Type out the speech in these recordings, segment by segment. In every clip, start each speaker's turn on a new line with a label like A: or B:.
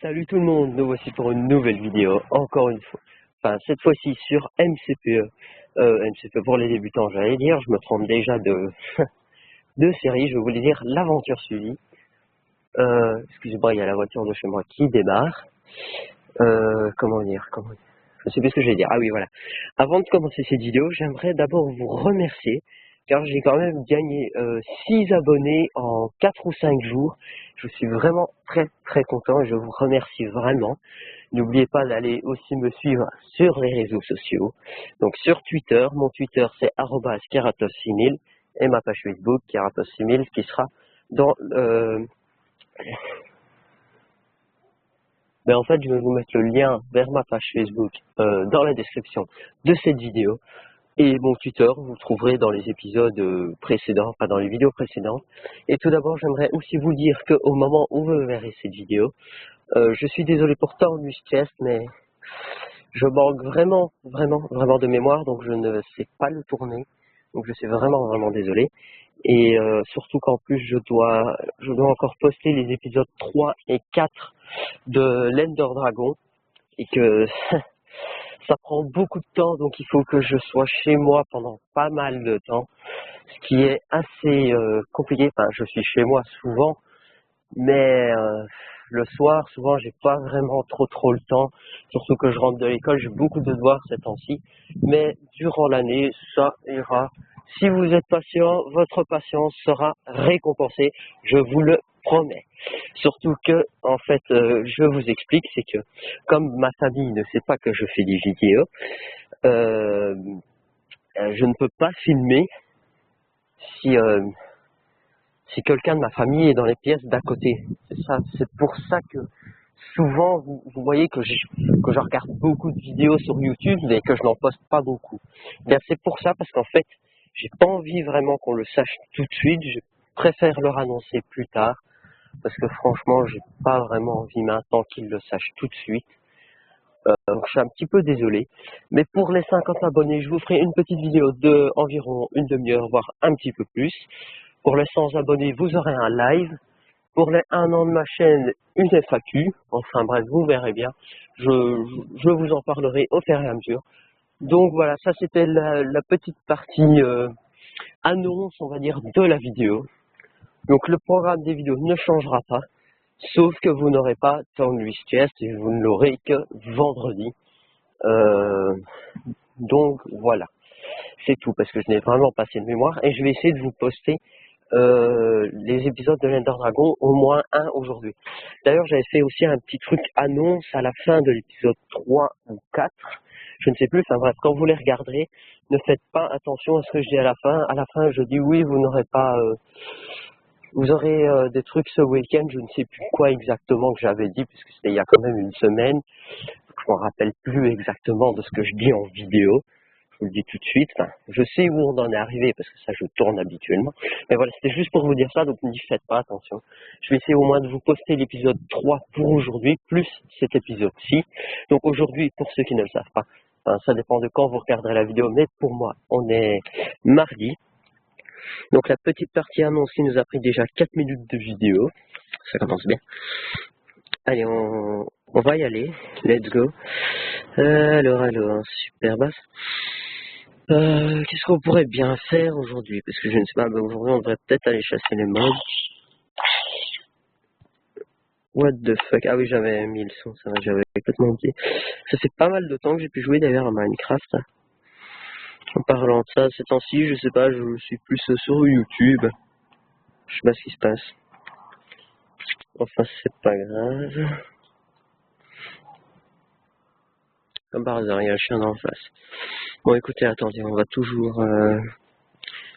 A: Salut tout le monde, nous voici pour une nouvelle vidéo, encore une fois. Enfin, cette fois-ci sur MCPE. MCPE pour les débutants, j'allais dire, je me trompe déjà de série, je voulais dire l'aventure suivie. Excusez-moi, il y a la voiture de chez moi qui démarre. Comment dire, je sais plus ce que je vais dire. Ah oui, voilà. Avant de commencer cette vidéo, j'aimerais d'abord vous remercier, car j'ai quand même gagné 6 abonnés en 4 ou 5 jours. Je suis vraiment très content et je vous remercie vraiment. N'oubliez pas d'aller aussi me suivre sur les réseaux sociaux. Donc sur Twitter, mon Twitter c'est @keratos6000 et ma page Facebook keratos6000 qui sera dans mais en fait, je vais vous mettre le lien vers ma page Facebook dans la description de cette vidéo. Et mon Twitter, vous le trouverez dans les épisodes précédents, enfin dans les vidéos précédentes. Et tout d'abord, j'aimerais aussi vous dire qu'au moment où vous verrez cette vidéo, je suis désolé pour Tornus Chest, mais je manque vraiment de mémoire, donc je ne sais pas le tourner. Donc je suis vraiment désolé. Et surtout qu'en plus, je dois encore poster les épisodes 3 et 4 de l'Ender Dragon. Et que ça prend beaucoup de temps, donc il faut que je sois chez moi pendant pas mal de temps, ce qui est assez compliqué. Enfin, je suis chez moi souvent, mais le soir, souvent, j'ai pas vraiment trop le temps, surtout que je rentre de l'école, j'ai beaucoup de devoirs ces temps-ci, mais durant l'année, ça ira. Si vous êtes patient, votre patience sera récompensée, je vous le promets. Surtout que, en fait, je vous explique, c'est que comme ma famille ne sait pas que je fais des vidéos, je ne peux pas filmer si si quelqu'un de ma famille est dans les pièces d'à côté. C'est pour ça que souvent vous voyez que je regarde beaucoup de vidéos sur YouTube mais que je n'en poste pas beaucoup. Bien, c'est pour ça, parce qu'en fait, j'ai pas envie vraiment qu'on le sache tout de suite. Je préfère leur annoncer plus tard, parce que franchement, j'ai pas vraiment envie maintenant qu'ils le sachent tout de suite. Donc je suis un petit peu désolé. Mais pour les 50 abonnés, je vous ferai une petite vidéo de environ une demi-heure, voire un petit peu plus. Pour les 100 abonnés, vous aurez un live. Pour les 1 an de ma chaîne, une FAQ. Enfin bref, vous verrez bien. Je vous en parlerai au fur et à mesure. Donc voilà, ça c'était la petite partie annonce, on va dire, de la vidéo. Donc le programme des vidéos ne changera pas, sauf que vous n'aurez pas Tornus Chest et vous ne l'aurez que vendredi. Donc voilà, c'est tout, parce que je n'ai vraiment pas assez de mémoire et je vais essayer de vous poster les épisodes de l'Ender Dragon, au moins un aujourd'hui. D'ailleurs, j'avais fait aussi un petit truc annonce à la fin de l'épisode 3 ou 4, je ne sais plus. Enfin bref, quand vous les regarderez, ne faites pas attention à ce que je dis à la fin. À la fin, je dis oui, vous n'aurez pas vous aurez des trucs ce week-end. Je ne sais plus quoi exactement que j'avais dit, puisque c'était il y a quand même une semaine. Je ne me rappelle plus exactement de ce que je dis en vidéo. Je vous le dis tout de suite. Enfin, je sais où on en est arrivé, parce que ça, je tourne habituellement. Mais voilà, c'était juste pour vous dire ça, donc n'y faites pas attention. Je vais essayer au moins de vous poster l'épisode 3 pour aujourd'hui, plus cet épisode-ci. Donc aujourd'hui, pour ceux qui ne le savent pas, enfin, ça dépend de quand vous regarderez la vidéo, mais pour moi, on est mardi. Donc la petite partie annoncée nous a pris déjà 4 minutes de vidéo. Ça commence bien. Allez, on va y aller. Let's go. Alors, super basse. Qu'est-ce qu'on pourrait bien faire aujourd'hui? Parce que je ne sais pas, aujourd'hui on devrait peut-être aller chasser les mobs. What the fuck? Ah oui, j'avais mis le son, ça va, j'avais complètement oublié. Ça fait pas mal de temps que j'ai pu jouer d'ailleurs à Minecraft. En parlant de ça, ces temps-ci, je sais pas, je suis plus sur YouTube. Je sais pas ce qui se passe. Enfin, c'est pas grave. Comme par hasard, il y a un chien d'en face. Bon, écoutez, attendez, on va toujours...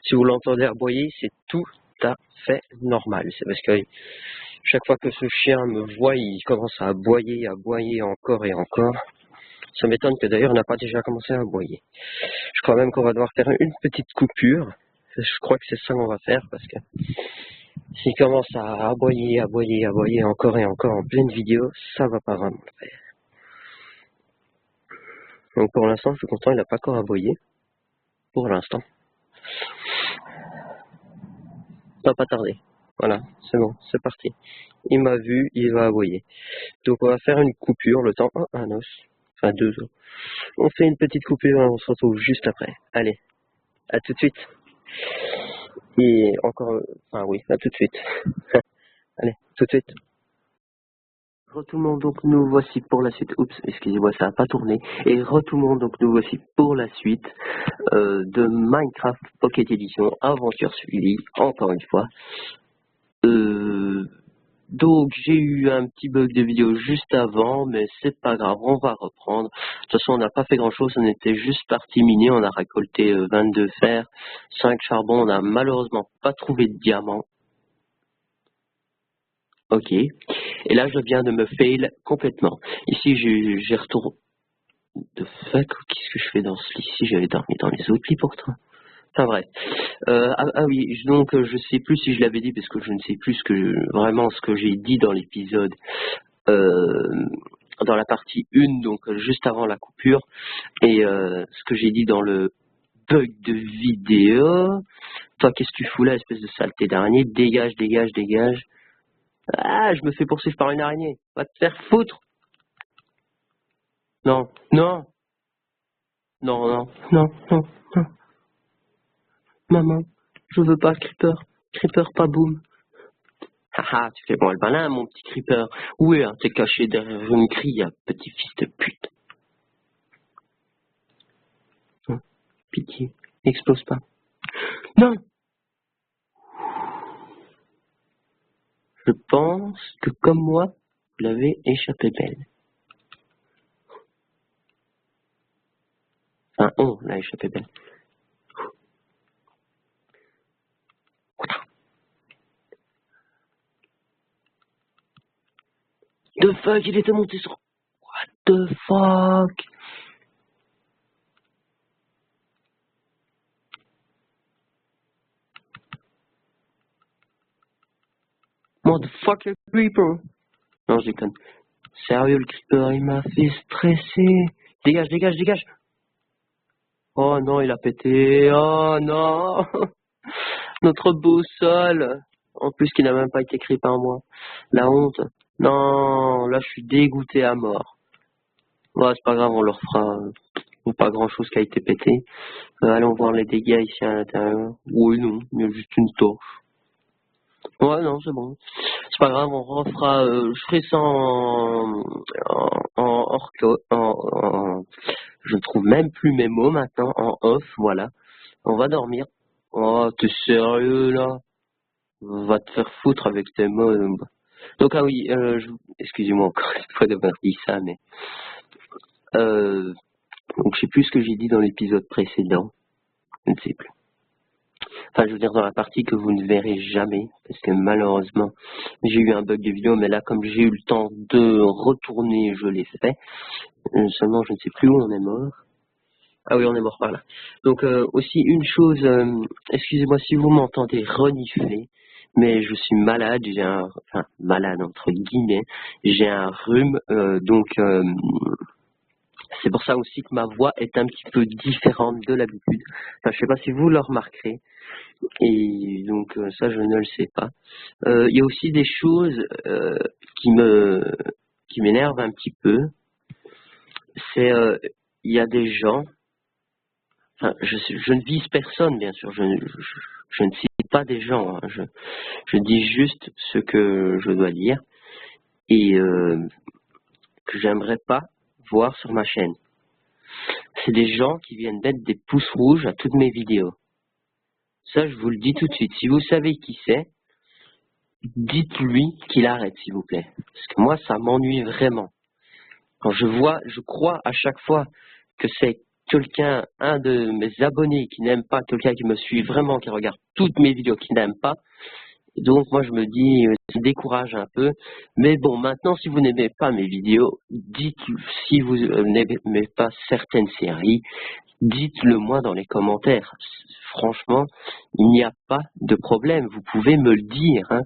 A: Si vous l'entendez aboyer, c'est tout à fait normal. C'est parce que chaque fois que ce chien me voit, il commence à aboyer encore et encore. Ça m'étonne que d'ailleurs il n'a pas déjà commencé à aboyer. Je crois même qu'on va devoir faire une petite coupure. Je crois que c'est ça qu'on va faire, parce que s'il commence à aboyer encore et encore en pleine vidéo, ça va pas vraiment le faire. Donc pour l'instant, je suis content, il n'a pas encore aboyé. Pour l'instant. Ça va pas tarder. Voilà, c'est bon, c'est parti. Il m'a vu, il va aboyer. Donc on va faire une coupure, le temps un os, enfin 2 os. On fait une petite coupure et on se retrouve juste après. Allez, à tout de suite. Et encore, enfin oui, à tout de suite. Allez, tout de suite. Re tout le monde, donc nous voici pour la suite. Oups, excusez-moi, ça n'a pas tourné. Et re tout le monde, donc nous voici pour la suite de Minecraft Pocket Edition, aventure suivie, encore une fois. Donc j'ai eu un petit bug de vidéo juste avant, mais c'est pas grave, on va reprendre. De toute façon, on n'a pas fait grand chose, on était juste parti miner, on a récolté 22 fers, 5 charbons, on n'a malheureusement pas trouvé de diamants. Ok, et là je viens de me fail complètement. Ici j'ai retourné. The fuck, qu'est-ce que je fais dans ce lit? Ici j'avais dormi dans les autres lits pourtant. Enfin bref. Oui, donc je sais plus si je l'avais dit parce que je ne sais plus vraiment ce que j'ai dit dans l'épisode, dans la partie 1, donc juste avant la coupure, et ce que j'ai dit dans le bug de vidéo. Toi, qu'est-ce que tu fous là, espèce de saleté d'araignée? Dégage, dégage, dégage. Ah, je me fais poursuivre par une araignée. Va te faire foutre. Non, non, non, non, non, non, non. Maman, je veux pas Creeper. Creeper, pas boum. Haha, tu fais bon le malin, mon petit Creeper. Où est, t'es caché derrière une grille, petit fils de pute. Pitié, n'explose pas. Non! Je pense que comme moi, vous l'avez échappé belle. Enfin, on l'a échappé belle. The fuck, il était monté sur... What the fuck? Motherfucker Creeper. Non, je déconne. Sérieux, le Creeper, il m'a fait stresser. Dégage, dégage, dégage. Oh non, il a pété. Oh non. Notre beau sol. En plus, qui n'a même pas été créé par moi. La honte. Non, là, je suis dégoûté à mort. Ouais, c'est pas grave, on leur fera pas grand chose qui a été pété. Allons voir les dégâts ici à l'intérieur. Oui, non, il y a juste une torche. Ouais, non, c'est bon. C'est pas grave, on refera. Je ferai ça je ne trouve même plus mes mots maintenant, en off, voilà. On va dormir. Oh, t'es sérieux là? Va te faire foutre avec tes mots. Donc, ah oui, excusez-moi encore une fois d'avoir dit ça, mais. Donc, je sais plus ce que j'ai dit dans l'épisode précédent. Je ne sais plus. Enfin, je veux dire dans la partie que vous ne verrez jamais, parce que malheureusement, j'ai eu un bug de vidéo, mais là, comme j'ai eu le temps de retourner, je l'ai fait. Seulement, je ne sais plus où on est mort. Ah oui, on est mort par là. Donc, aussi, une chose, excusez-moi si vous m'entendez renifler, mais je suis malade, enfin, malade entre guillemets, j'ai un rhume, donc... c'est pour ça aussi que ma voix est un petit peu différente de l'habitude. Enfin, je sais pas si vous le remarquerez. Et donc ça, je ne le sais pas. Il y a aussi des choses qui m'énervent un petit peu. C'est il y a des gens. Enfin, je ne vise personne, bien sûr. Je ne cite pas des gens. Hein. Je dis juste ce que je dois dire et que j'aimerais pas voir sur ma chaîne. C'est des gens qui viennent mettre des pouces rouges à toutes mes vidéos. Ça, je vous le dis tout de suite. Si vous savez qui c'est, dites-lui qu'il arrête, s'il vous plaît. Parce que moi, ça m'ennuie vraiment. Quand je crois à chaque fois que c'est quelqu'un, un de mes abonnés qui n'aime pas, quelqu'un qui me suit vraiment, qui regarde toutes mes vidéos, qui n'aime pas. Donc moi je me dis, ça décourage un peu. Mais bon, maintenant si vous n'aimez pas mes vidéos, dites si vous n'aimez pas certaines séries, dites-le moi dans les commentaires. Franchement, il n'y a pas de problème. Vous pouvez me le dire. Hein.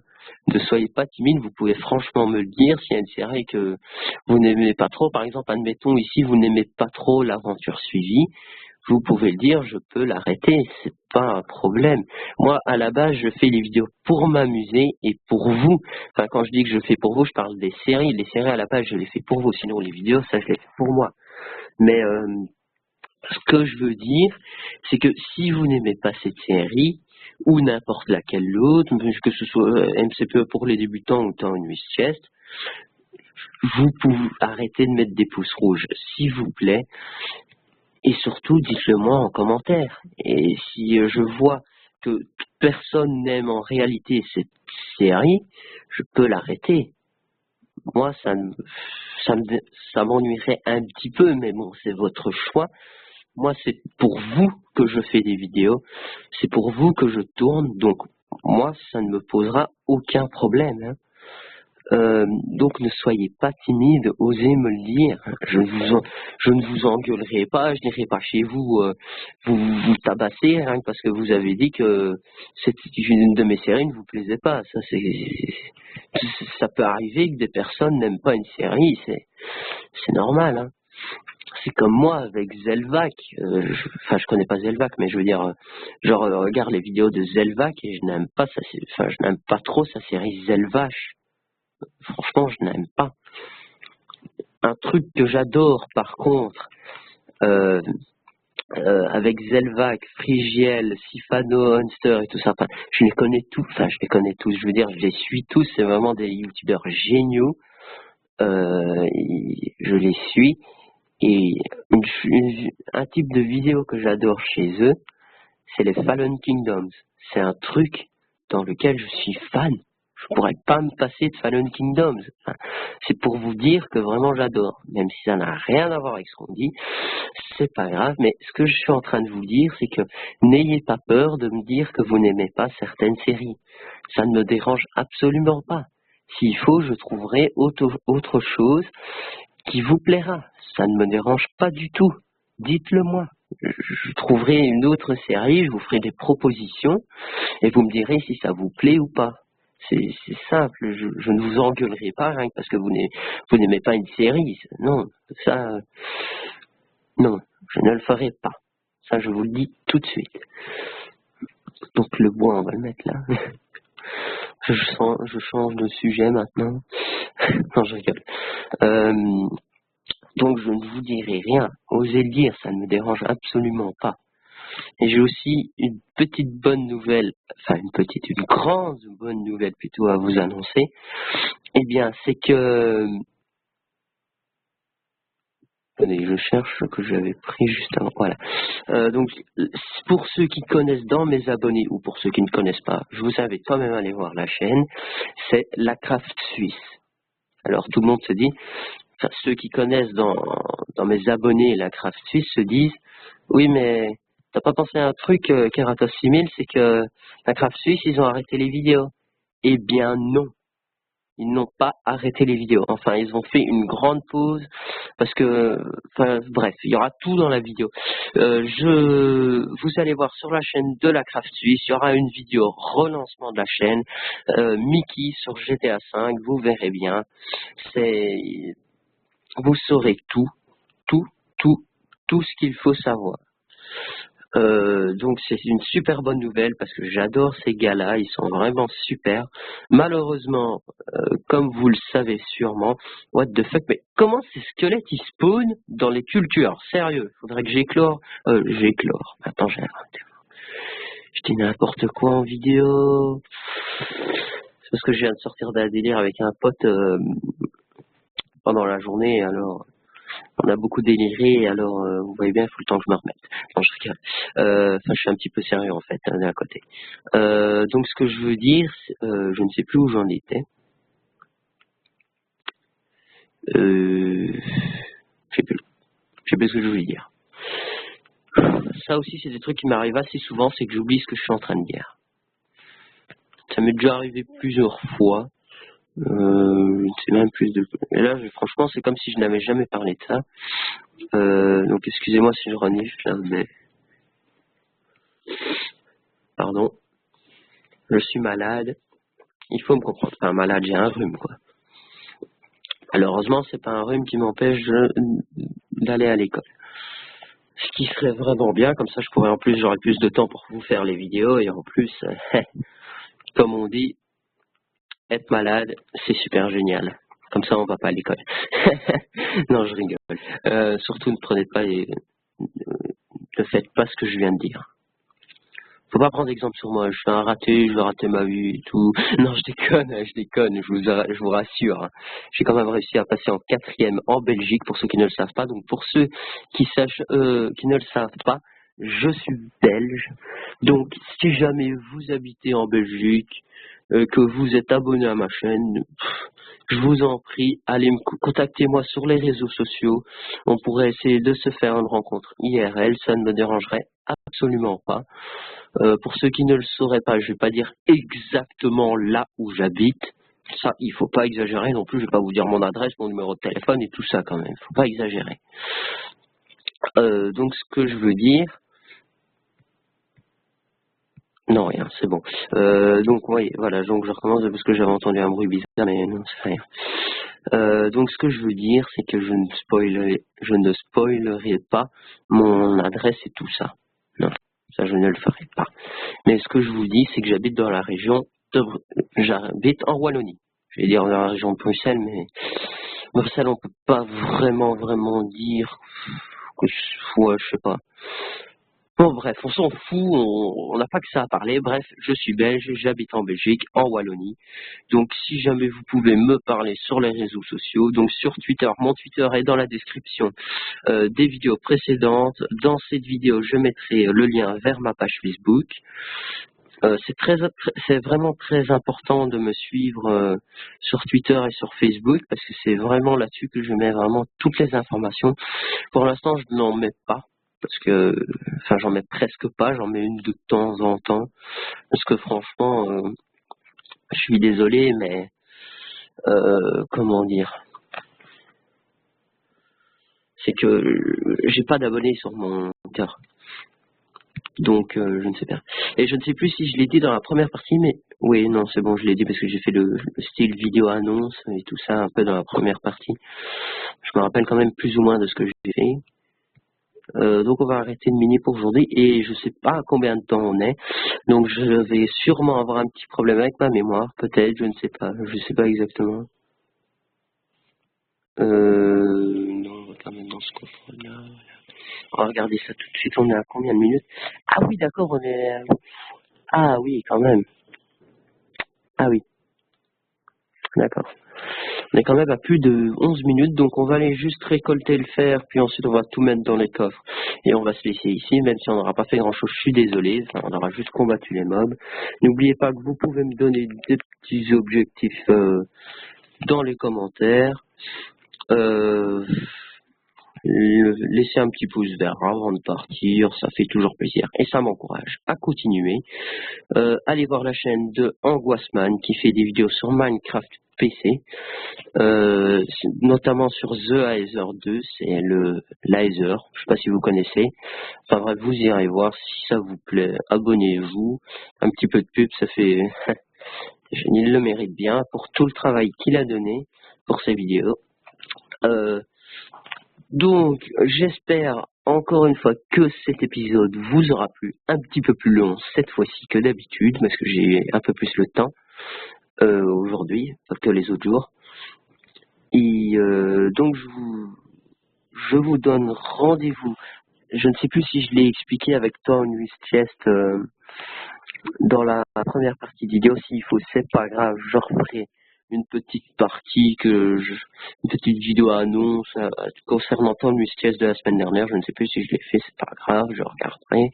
A: Ne soyez pas timide, vous pouvez franchement me le dire. S'il y a une série que vous n'aimez pas trop, par exemple, admettons ici, vous n'aimez pas trop l'aventure suivie, vous pouvez le dire, je peux l'arrêter, c'est pas un problème. Moi, à la base, je fais les vidéos pour m'amuser et pour vous. Enfin, quand je dis que je fais pour vous, je parle des séries. Les séries, à la base, je les fais pour vous. Sinon, les vidéos, ça, je les fais pour moi. Mais ce que je veux dire, c'est que si vous n'aimez pas cette série, ou n'importe laquelle l'autre, que ce soit MCPE pour les débutants ou Temps Nuit Chest, vous pouvez arrêter de mettre des pouces rouges, s'il vous plaît. Et surtout, dites-le moi en commentaire. Et si je vois que personne n'aime en réalité cette série, je peux l'arrêter. Moi, ça m'ennuierait un petit peu, mais bon, c'est votre choix. Moi, c'est pour vous que je fais des vidéos, c'est pour vous que je tourne, donc moi, ça ne me posera aucun problème. Hein. Donc ne soyez pas timide, osez me le dire. Je ne vous engueulerai pas, je n'irai pas chez vous vous tabasser hein, parce que vous avez dit que une de mes séries ne vous plaisait pas. Ça peut arriver que des personnes n'aiment pas une série, c'est normal. Hein. C'est comme moi avec Zelvac. Je connais pas Zelvac, mais je veux dire, genre regarde les vidéos de Zelvac et je n'aime pas je n'aime pas trop sa série Zelvache. Franchement, je n'aime pas. Un truc que j'adore, par contre, avec Zelvac, Frigiel, Sifano, Hunster et tout ça, je les connais tous. Enfin, je les connais tous. Je veux dire, je les suis tous. C'est vraiment des youtubeurs géniaux. Je les suis. Et un type de vidéo que j'adore chez eux, c'est les Fallen Kingdoms. C'est un truc dans lequel je suis fan. Je pourrais pas me passer de Fallen Kingdoms. Enfin, c'est pour vous dire que vraiment j'adore. Même si ça n'a rien à voir avec ce qu'on dit, c'est pas grave. Mais ce que je suis en train de vous dire, c'est que n'ayez pas peur de me dire que vous n'aimez pas certaines séries. Ça ne me dérange absolument pas. S'il faut, je trouverai autre chose qui vous plaira. Ça ne me dérange pas du tout. Dites-le moi. Je trouverai une autre série, je vous ferai des propositions et vous me direz si ça vous plaît ou pas. C'est simple, je ne vous engueulerai pas rien que parce que vous n'aimez pas une série. Non, ça, non, je ne le ferai pas. Ça, je vous le dis tout de suite. Donc le bois, on va le mettre là. Je change de sujet maintenant. Non, je rigole. Donc je ne vous dirai rien. Osez le dire, ça ne me dérange absolument pas. Et j'ai aussi une petite bonne nouvelle, enfin une grande bonne nouvelle plutôt à vous annoncer. Eh bien, c'est que... Attendez, je cherche ce que j'avais pris juste avant. Voilà. Donc, pour ceux qui connaissent dans mes abonnés, ou pour ceux qui ne connaissent pas, je vous invite quand même à aller voir la chaîne, c'est La Craft Suisse. Alors, tout le monde se dit... Enfin, ceux qui connaissent dans mes abonnés La Craft Suisse se disent oui mais t'as pas pensé à un truc Keratos 6000, c'est que La Craft Suisse ils ont arrêté les vidéos. Eh bien non, ils n'ont pas arrêté les vidéos. Enfin ils ont fait une grande pause parce que bref, il y aura tout dans la vidéo. Vous allez voir sur la chaîne de La Craft Suisse, il y aura une vidéo relancement de la chaîne, Mickey sur GTA 5, vous verrez bien. Vous saurez tout ce qu'il faut savoir. Donc c'est une super bonne nouvelle parce que j'adore ces gars-là, ils sont vraiment super. Malheureusement, comme vous le savez sûrement, what the fuck, mais comment ces squelettes ils spawnent dans les cultures? Sérieux, faudrait que j'éclore. Attends, j'ai inventé. Je dis n'importe quoi en vidéo. C'est parce que je viens de sortir d'un délire avec un pote pendant la journée, alors... On a beaucoup déliré, alors vous voyez bien, il faut le temps que je me remette. Non, je rigole. Je suis un petit peu sérieux en fait, d'un côté. Donc ce que je veux dire, je ne sais plus où j'en étais. Je sais plus ce que je voulais dire. Ça aussi, c'est des trucs qui m'arrivent assez souvent, c'est que j'oublie ce que je suis en train de dire. Ça m'est déjà arrivé plusieurs fois. C'est même plus de... Et là, franchement, c'est comme si je n'avais jamais parlé de ça. Donc, excusez-moi si je renifle, là, mais... Pardon. Je suis malade. Il faut me comprendre. Enfin, malade, j'ai un rhume, quoi. Alors, heureusement, c'est pas un rhume qui m'empêche d'aller à l'école. Ce qui serait vraiment bien, comme ça je pourrais en plus, j'aurais plus de temps pour vous faire les vidéos, et en plus, comme on dit, être malade, c'est super génial. Comme ça, on va pas à l'école. Non, je rigole. Surtout, ne prenez pas ne faites pas ce que je viens de dire. Faut pas prendre exemple sur moi, je suis un raté, je vais rater ma vie et tout. Non, je déconne, je vous rassure. Hein. J'ai quand même réussi à passer en 4e en Belgique, pour ceux qui ne le savent pas. Donc pour ceux qui ne le savent pas, je suis belge. Donc si jamais vous habitez en Belgique, que vous êtes abonné à ma chaîne, je vous en prie, allez contactez-moi sur les réseaux sociaux. On pourrait essayer de se faire une rencontre IRL, ça ne me dérangerait absolument pas. Pour ceux qui ne le sauraient pas, je vais pas dire exactement là où j'habite. Ça, il faut pas exagérer non plus. Je vais pas vous dire mon adresse, mon numéro de téléphone et tout ça quand même. Faut pas exagérer. Donc ce que je veux dire, non rien, c'est bon. Donc oui, voilà. Donc je recommence parce que j'avais entendu un bruit bizarre, mais non, c'est rien. Donc ce que je veux dire, c'est que je ne spoilerai pas mon adresse et tout ça. Non, ça je ne le ferai pas. Mais ce que je vous dis, c'est que j'habite dans la région j'habite en Wallonie. Je vais dire dans la région de Bruxelles, mais Bruxelles, on peut pas vraiment dire que ouais, je sais pas. Bon, bref, on s'en fout, on n'a pas que ça à parler. Bref, je suis belge, j'habite en Belgique, en Wallonie. Donc, si jamais vous pouvez me parler sur les réseaux sociaux, donc sur Twitter, mon Twitter est dans la description des vidéos précédentes. Dans cette vidéo, je mettrai le lien vers ma page Facebook. C'est vraiment très important de me suivre sur Twitter et sur Facebook parce que c'est vraiment là-dessus que je mets vraiment toutes les informations. Pour l'instant, je n'en mets pas parce que, enfin, j'en mets presque pas, j'en mets une de temps en temps parce que franchement, je suis désolé, mais comment dire, c'est que j'ai pas d'abonnés sur mon Twitter. Donc, je ne sais pas. Et je ne sais plus si je l'ai dit dans la première partie, mais oui, non, c'est bon, je l'ai dit parce que j'ai fait le style vidéo annonce et tout ça un peu dans la première partie. Je me rappelle quand même plus ou moins de ce que j'ai fait. Donc, on va arrêter le mini pour aujourd'hui et je sais pas à combien de temps on est. Donc, je vais sûrement avoir un petit problème avec ma mémoire, peut-être, je ne sais pas. Je sais pas exactement. Non, on va quand même dans ce coffre-là. On va regarder ça tout de suite. On est à combien de minutes? Ah oui, d'accord, on est... Ah oui, quand même. Ah oui, d'accord. On est quand même à plus de 11 minutes, donc on va aller juste récolter le fer, puis ensuite on va tout mettre dans les coffres. Et on va se laisser ici, même si on n'aura pas fait grand chose, je suis désolé, enfin, on aura juste combattu les mobs. N'oubliez pas que vous pouvez me donner des petits objectifs dans les commentaires. Laissez un petit pouce vert avant de partir, ça fait toujours plaisir et ça m'encourage à continuer. Allez voir la chaîne de Angoisseman qui fait des vidéos sur Minecraft PC, notamment sur The Aether 2, c'est l'Aether, je sais pas si vous connaissez. Enfin bref, vous irez voir si ça vous plaît, abonnez-vous. Un petit peu de pub, ça fait... Il le mérite bien pour tout le travail qu'il a donné pour ses vidéos. Donc, j'espère encore une fois que cet épisode vous aura plu, un petit peu plus long cette fois-ci que d'habitude, parce que j'ai un peu plus le temps aujourd'hui que les autres jours. Et donc, je vous donne rendez-vous. Je ne sais plus si je l'ai expliqué avec Torn with Chest dans la première partie de vidéo. S'il faut, c'est pas grave, je referai une petite partie une petite vidéo annonce concernant Torn with Chest de la semaine dernière. Je ne sais plus si je l'ai fait, c'est pas grave, je regarderai.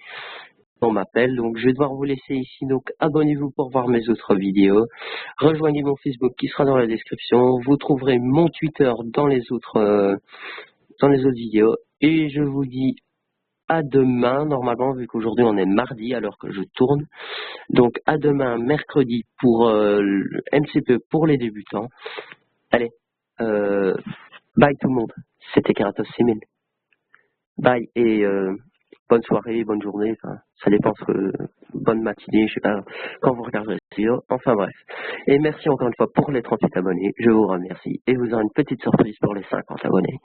A: On m'appelle, donc je vais devoir vous laisser ici. Donc abonnez-vous pour voir mes autres vidéos. Rejoignez mon Facebook qui sera dans la description. Vous trouverez mon Twitter dans les autres vidéos. Et je vous dis à demain, normalement, vu qu'aujourd'hui on est mardi alors que je tourne. Donc à demain, mercredi, pour le MCP pour les débutants. Allez, bye tout le monde. C'était Keratos 6000. Bye et bonne soirée, bonne journée, enfin, ça dépend bonne matinée, je sais pas quand vous regarderez cette vidéo, enfin bref. Et merci encore une fois pour les 38 abonnés, je vous remercie. Et vous aurez une petite surprise pour les 50 abonnés.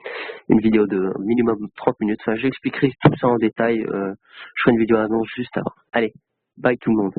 A: Une vidéo de minimum 30 minutes, enfin j'expliquerai tout ça en détail, je ferai une vidéo annonce juste avant. Allez, bye tout le monde.